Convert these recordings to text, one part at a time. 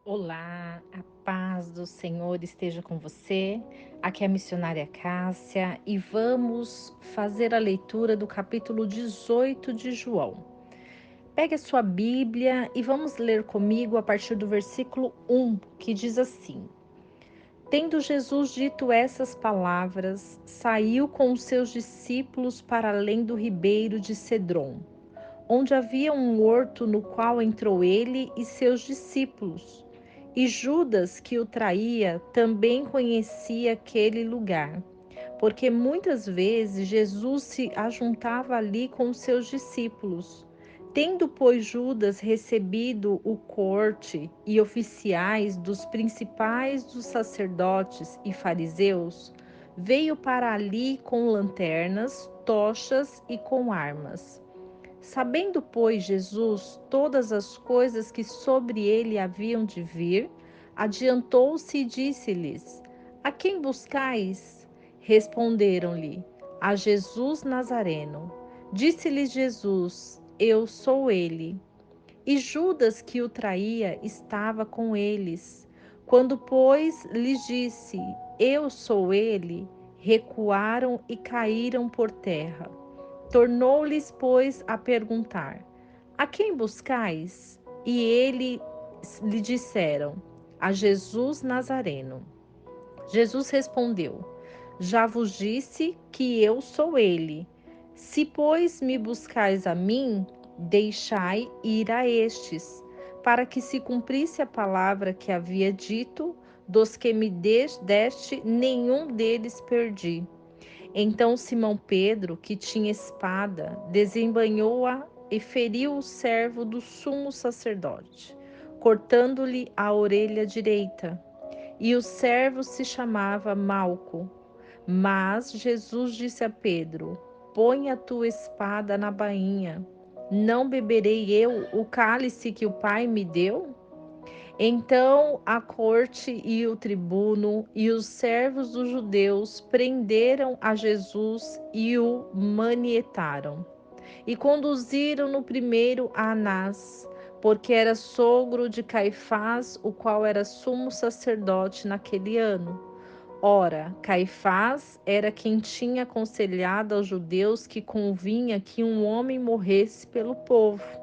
Olá, a paz do Senhor esteja com você. Aqui é a missionária Cássia e vamos fazer a leitura do capítulo 18 de João. Pegue a sua Bíblia e vamos ler comigo a partir do versículo 1, que diz assim: Tendo Jesus dito essas palavras, saiu com os seus discípulos para além do ribeiro de Cedron, onde havia um horto no qual entrou ele e seus discípulos. E Judas, que o traía, também conhecia aquele lugar, porque muitas vezes Jesus se ajuntava ali com os seus discípulos. Tendo, pois, Judas recebido o corte e oficiais dos principais dos sacerdotes e fariseus, veio para ali com lanternas, tochas e com armas. Sabendo, pois, Jesus todas as coisas que sobre ele haviam de vir, adiantou-se e disse-lhes: A quem buscais? Responderam-lhe: A Jesus Nazareno. Disse-lhes Jesus: Eu sou ele. E Judas, que o traía, estava com eles. Quando, pois, lhes disse: Eu sou ele, recuaram e caíram por terra. Tornou-lhes, pois, a perguntar: A quem buscais? E ele lhe disseram: A Jesus Nazareno. Jesus respondeu: Já vos disse que eu sou ele. Se, pois, me buscais a mim, deixai ir a estes, para que se cumprisse a palavra que havia dito: Dos que me deste, nenhum deles perdi. Então Simão Pedro, que tinha espada, desembainhou-a e feriu o servo do sumo sacerdote, cortando-lhe a orelha direita. E o servo se chamava Malco. Mas Jesus disse a Pedro: Põe a tua espada na bainha. Não beberei eu o cálice que o Pai me deu? Então a corte e o tribuno e os servos dos judeus prenderam a Jesus e o manietaram. E conduziram-no primeiro a Anás, porque era sogro de Caifás, o qual era sumo sacerdote naquele ano. Ora, Caifás era quem tinha aconselhado aos judeus que convinha que um homem morresse pelo povo.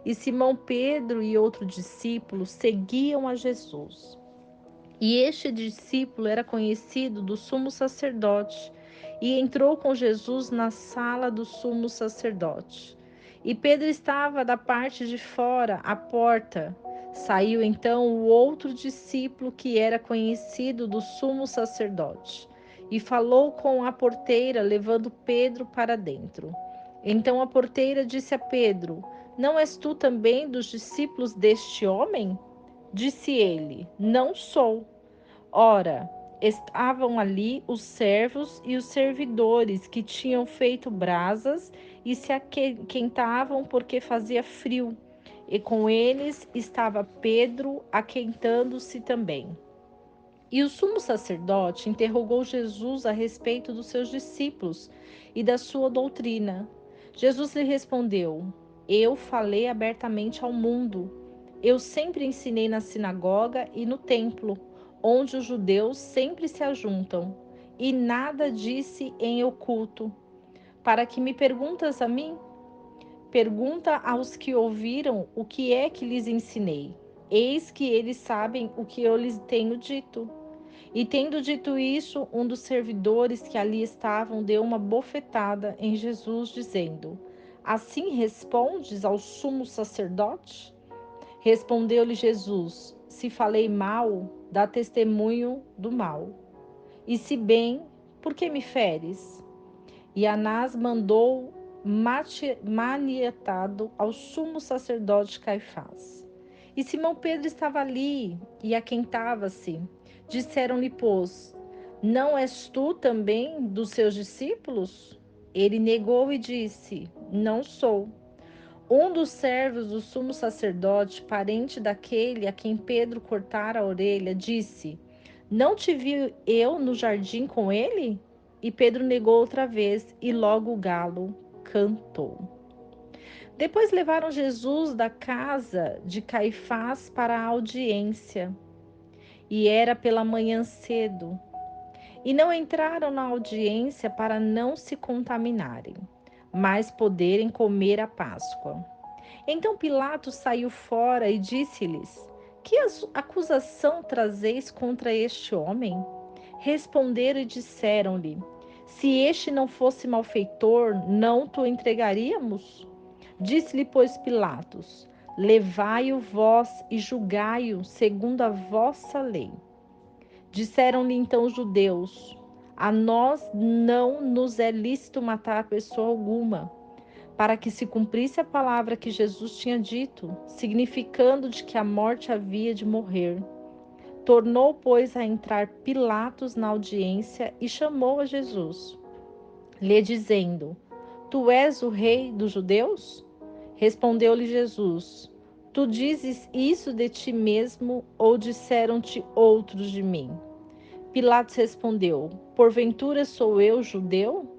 E Simão Pedro e outro discípulo seguiam a Jesus. E este discípulo era conhecido do sumo sacerdote e entrou com Jesus na sala do sumo sacerdote. E Pedro estava da parte de fora, à porta. Saiu então o outro discípulo que era conhecido do sumo sacerdote e falou com a porteira, levando Pedro para dentro. Então a porteira disse a Pedro: Não és tu também dos discípulos deste homem? Disse ele: Não sou. Ora, estavam ali os servos e os servidores que tinham feito brasas e se aquentavam porque fazia frio. E com eles estava Pedro aquentando-se também. E o sumo sacerdote interrogou Jesus a respeito dos seus discípulos e da sua doutrina. Jesus lhe respondeu: Eu falei abertamente ao mundo. Eu sempre ensinei na sinagoga e no templo, onde os judeus sempre se ajuntam, e nada disse em oculto. Para que me perguntas a mim? Pergunta aos que ouviram o que é que lhes ensinei. Eis que eles sabem o que eu lhes tenho dito. E tendo dito isso, um dos servidores que ali estavam deu uma bofetada em Jesus, dizendo: Assim respondes ao sumo sacerdote? Respondeu-lhe Jesus: Se falei mal, dá testemunho do mal. E se bem, por que me feres? E Anás mandou manietado ao sumo sacerdote Caifás. E Simão Pedro estava ali e aquentava-se. Disseram-lhe, pois, não és tu também dos seus discípulos? Ele negou e disse, não sou. Um dos servos do sumo sacerdote, parente daquele a quem Pedro cortara a orelha, disse, não te vi eu no jardim com ele? E Pedro negou outra vez, e logo o galo cantou. Depois levaram Jesus da casa de Caifás para a audiência, e era pela manhã cedo. E não entraram na audiência para não se contaminarem, mas poderem comer a Páscoa. Então Pilatos saiu fora e disse-lhes: Que acusação trazeis contra este homem? Responderam e disseram-lhe: Se este não fosse malfeitor, não te entregaríamos? Disse-lhe, pois, Pilatos: Levai-o vós e julgai-o segundo a vossa lei. Disseram-lhe então os judeus: A nós não nos é lícito matar pessoa alguma, para que se cumprisse a palavra que Jesus tinha dito, significando de que a morte havia de morrer. Tornou, pois, a entrar Pilatos na audiência e chamou a Jesus, lhe dizendo: Tu és o rei dos judeus? Respondeu-lhe Jesus: Tu dizes isso de ti mesmo, ou disseram-te outros de mim? Pilatos respondeu: Porventura sou eu judeu?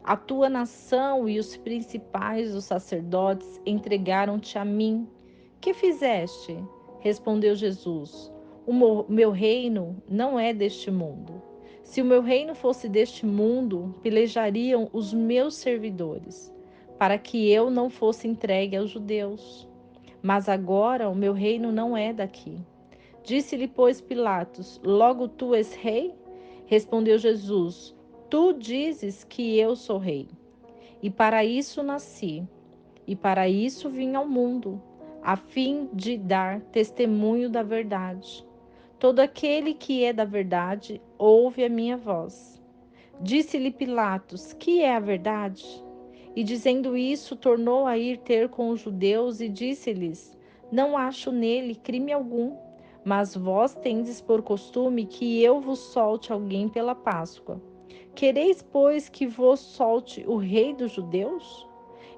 A tua nação e os principais dos sacerdotes entregaram-te a mim. Que fizeste? Respondeu Jesus: O meu reino não é deste mundo. Se o meu reino fosse deste mundo, pelejariam os meus servidores, para que eu não fosse entregue aos judeus. Mas agora o meu reino não é daqui. Disse-lhe, pois, Pilatos: Logo tu és rei? Respondeu Jesus: Tu dizes que eu sou rei. E para isso nasci, e para isso vim ao mundo, a fim de dar testemunho da verdade. Todo aquele que é da verdade ouve a minha voz. Disse-lhe Pilatos: Que é a verdade? E dizendo isso, tornou a ir ter com os judeus e disse-lhes: Não acho nele crime algum, mas vós tendes por costume que eu vos solte alguém pela Páscoa. Quereis, pois, que vos solte o rei dos judeus?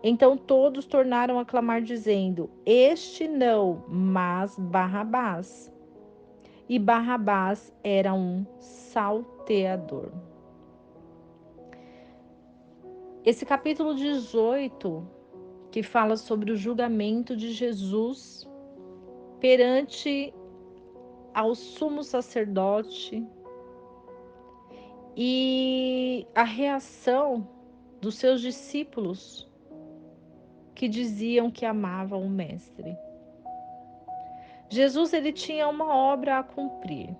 Então todos tornaram a clamar, dizendo: Este não, mas Barrabás. E Barrabás era um salteador. Esse capítulo 18, que fala sobre o julgamento de Jesus perante ao sumo sacerdote e a reação dos seus discípulos que diziam que amavam o mestre. Jesus, ele tinha uma obra a cumprir.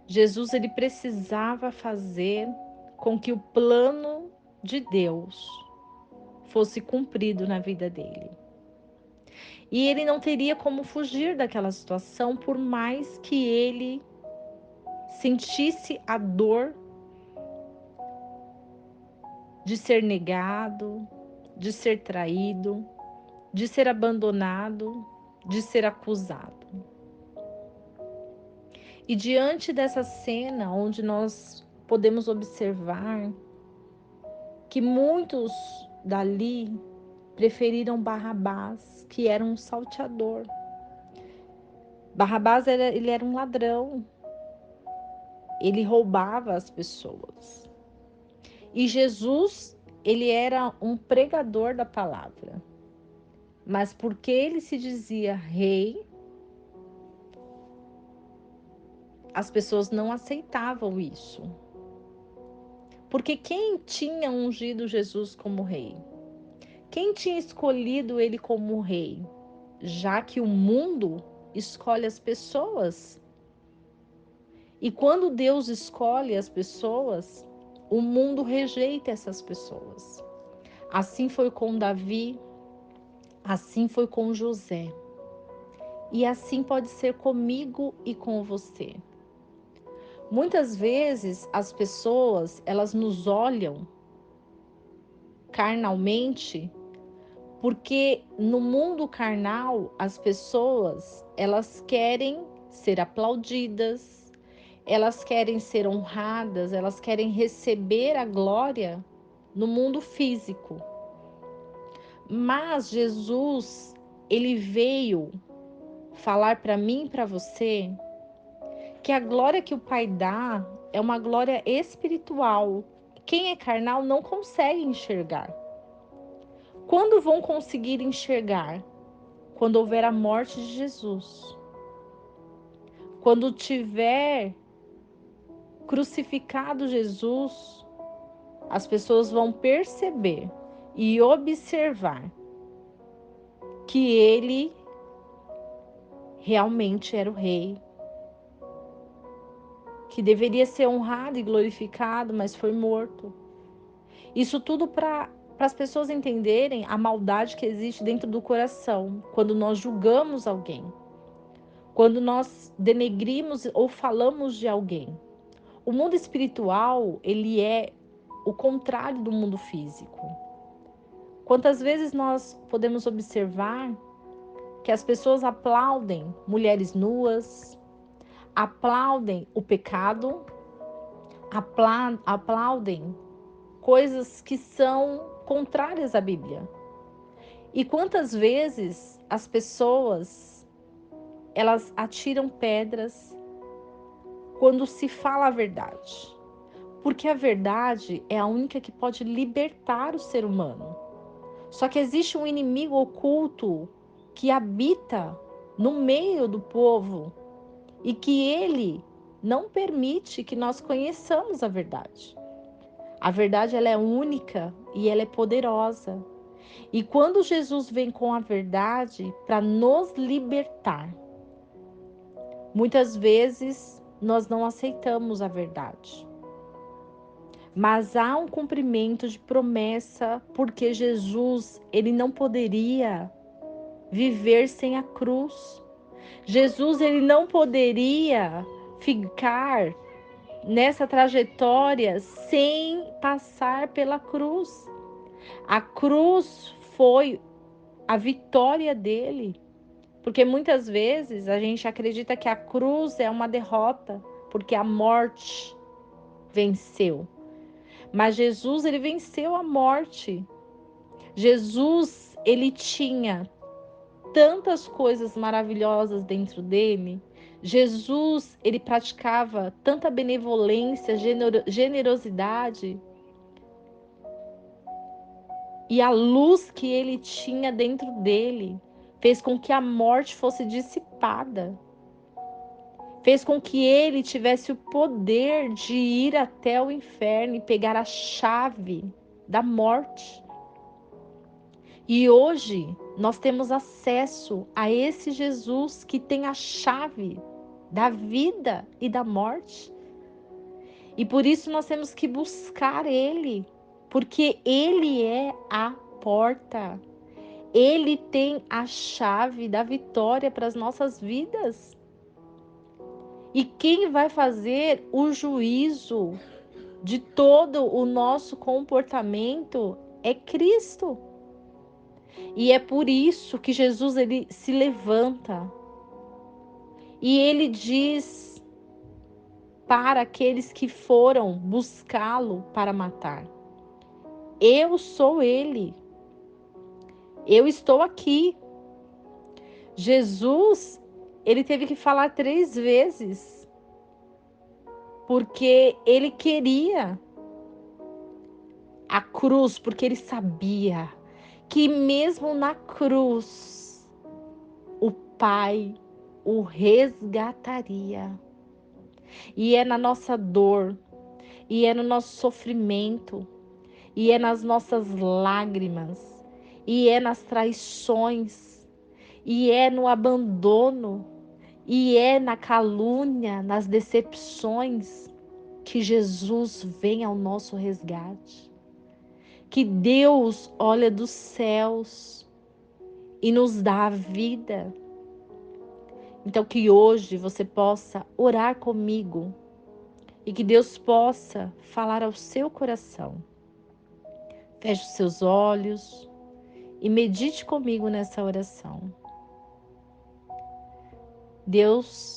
Jesus, ele precisava fazer com que o plano de Deus fosse cumprido na vida dele. E ele não teria como fugir daquela situação, por mais que ele sentisse a dor de ser negado, de ser traído, de ser abandonado, de ser acusado. E diante dessa cena, onde nós podemos observar que muitos dali preferiram Barrabás, que era um salteador. Barrabás ele era um ladrão, ele roubava as pessoas. E Jesus, ele era um pregador da palavra. Mas porque ele se dizia rei, as pessoas não aceitavam isso. Porque quem tinha ungido Jesus como rei? Quem tinha escolhido ele como rei? Já que o mundo escolhe as pessoas. E quando Deus escolhe as pessoas, o mundo rejeita essas pessoas. Assim foi com Davi, assim foi com José. E assim pode ser comigo e com você. Muitas vezes as pessoas, elas nos olham carnalmente, porque no mundo carnal as pessoas, elas querem ser aplaudidas, elas querem ser honradas, elas querem receber a glória no mundo físico. Mas Jesus, ele veio falar para mim e para você que a glória que o Pai dá é uma glória espiritual. Quem é carnal não consegue enxergar. Quando vão conseguir enxergar? Quando houver a morte de Jesus. Quando tiver crucificado Jesus, as pessoas vão perceber e observar que ele realmente era o rei, que deveria ser honrado e glorificado, mas foi morto. Isso tudo para as pessoas entenderem a maldade que existe dentro do coração, quando nós julgamos alguém, quando nós denegrimos ou falamos de alguém. O mundo espiritual, ele é o contrário do mundo físico. Quantas vezes nós podemos observar que as pessoas aplaudem mulheres nuas, aplaudem o pecado, aplaudem coisas que são contrárias à Bíblia. E quantas vezes as pessoas, elas atiram pedras quando se fala a verdade. Porque a verdade é a única que pode libertar o ser humano. Só que existe um inimigo oculto que habita no meio do povo e que ele não permite que nós conheçamos a verdade. A verdade, ela é única e ela é poderosa. E quando Jesus vem com a verdade para nos libertar, muitas vezes nós não aceitamos a verdade. Mas há um cumprimento de promessa, porque Jesus, ele não poderia viver sem a cruz. Jesus, ele não poderia ficar nessa trajetória sem passar pela cruz. A cruz foi a vitória dele, porque muitas vezes a gente acredita que a cruz é uma derrota, porque a morte venceu. Mas Jesus, ele venceu a morte. Jesus, ele tinha tantas coisas maravilhosas dentro dele. Jesus, ele praticava tanta benevolência, generosidade. E a luz que ele tinha dentro dele fez com que a morte fosse dissipada. Fez com que ele tivesse o poder de ir até o inferno e pegar a chave da morte. E hoje nós temos acesso a esse Jesus que tem a chave da vida e da morte. E por isso nós temos que buscar ele, porque ele é a porta. Ele tem a chave da vitória para as nossas vidas. E quem vai fazer o juízo de todo o nosso comportamento é Cristo. E é por isso que Jesus, ele se levanta e ele diz para aqueles que foram buscá-lo para matar: eu sou ele, eu estou aqui. Jesus, ele teve que falar 3 vezes, porque ele queria a cruz, porque ele sabia que mesmo na cruz, o Pai o resgataria. E é na nossa dor, e é no nosso sofrimento, e é nas nossas lágrimas, e é nas traições, e é no abandono, e é na calúnia, nas decepções, que Jesus vem ao nosso resgate. Que Deus olha dos céus e nos dá a vida. Então que hoje você possa orar comigo e que Deus possa falar ao seu coração. Feche os seus olhos e medite comigo nessa oração. Deus,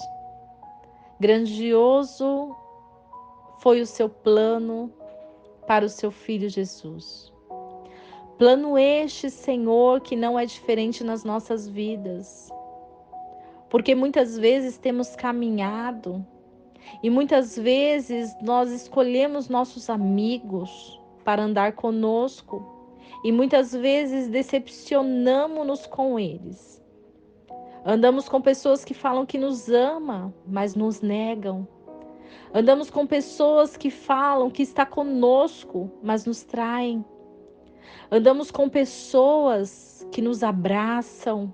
grandioso foi o seu plano para o seu Filho Jesus. Plano este, Senhor, que não é diferente nas nossas vidas. Porque muitas vezes temos caminhado e muitas vezes nós escolhemos nossos amigos para andar conosco e muitas vezes decepcionamos-nos com eles. Andamos com pessoas que falam que nos ama, mas nos negam. Andamos com pessoas que falam que está conosco, mas nos traem. Andamos com pessoas que nos abraçam,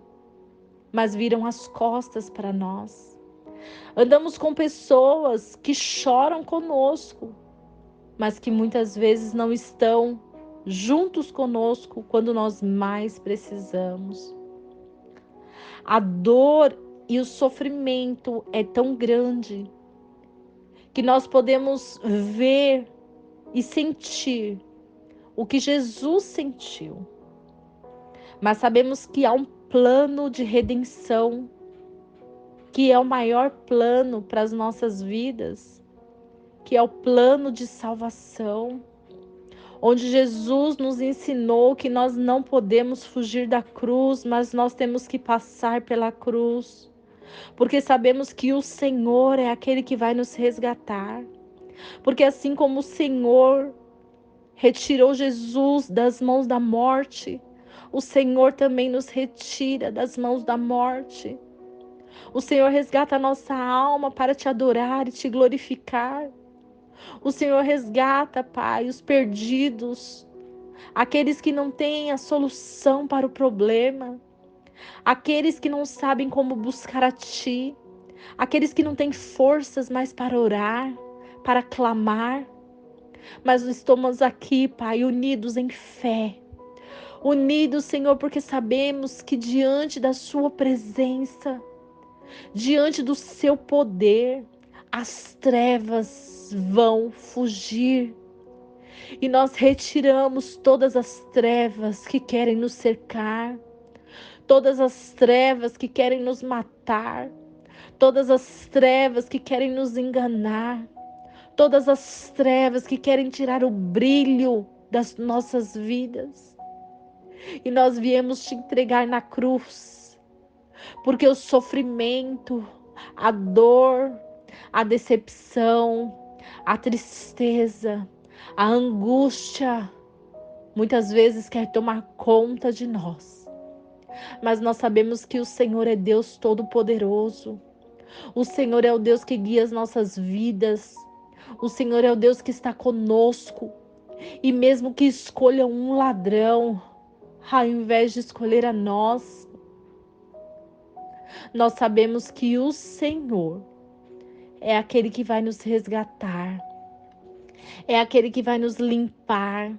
mas viram as costas para nós. Andamos com pessoas que choram conosco, mas que muitas vezes não estão juntos conosco quando nós mais precisamos. A dor e o sofrimento é tão grande que nós podemos ver e sentir o que Jesus sentiu. Mas sabemos que há um plano de redenção, que é o maior plano para as nossas vidas, que é o plano de salvação, onde Jesus nos ensinou que nós não podemos fugir da cruz, mas nós temos que passar pela cruz, porque sabemos que o Senhor é aquele que vai nos resgatar, porque assim como o Senhor retirou Jesus das mãos da morte, o Senhor também nos retira das mãos da morte. O Senhor resgata a nossa alma para te adorar e te glorificar. O Senhor resgata, Pai, os perdidos, aqueles que não têm a solução para o problema, aqueles que não sabem como buscar a Ti, aqueles que não têm forças mais para orar, para clamar. Mas estamos aqui, Pai, unidos em fé. Unidos, Senhor, porque sabemos que diante da Sua presença, diante do Seu poder, as trevas vão fugir. E nós retiramos todas as trevas que querem nos cercar, todas as trevas que querem nos matar, todas as trevas que querem nos enganar, todas as trevas que querem tirar o brilho das nossas vidas. E nós viemos te entregar na cruz, porque o sofrimento, a dor, a decepção, a tristeza, a angústia, muitas vezes quer tomar conta de nós. Mas nós sabemos que o Senhor é Deus Todo-Poderoso. O Senhor é o Deus que guia as nossas vidas. O Senhor é o Deus que está conosco. E mesmo que escolha um ladrão, ao invés de escolher a nós, nós sabemos que o Senhor é aquele que vai nos resgatar. É aquele que vai nos limpar.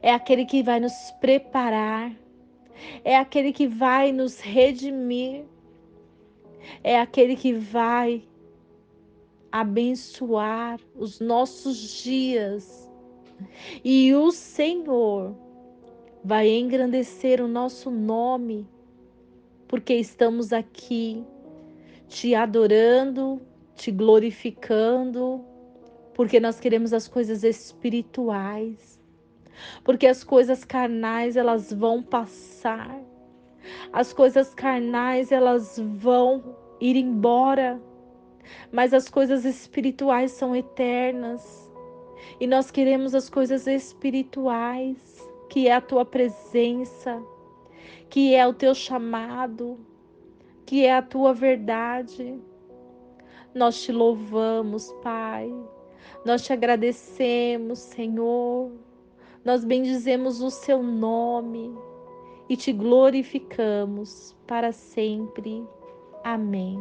É aquele que vai nos preparar. É aquele que vai nos redimir. É aquele que vai abençoar os nossos dias. E o Senhor vai engrandecer o nosso nome, porque estamos aqui te adorando, te glorificando, porque nós queremos as coisas espirituais. Porque as coisas carnais, elas vão passar. As coisas carnais, elas vão ir embora. Mas as coisas espirituais são eternas. E nós queremos as coisas espirituais, que é a tua presença, que é o teu chamado, que é a tua verdade. Nós te louvamos, Pai. Nós te agradecemos, Senhor. Nós bendizemos o seu nome e te glorificamos para sempre. Amém.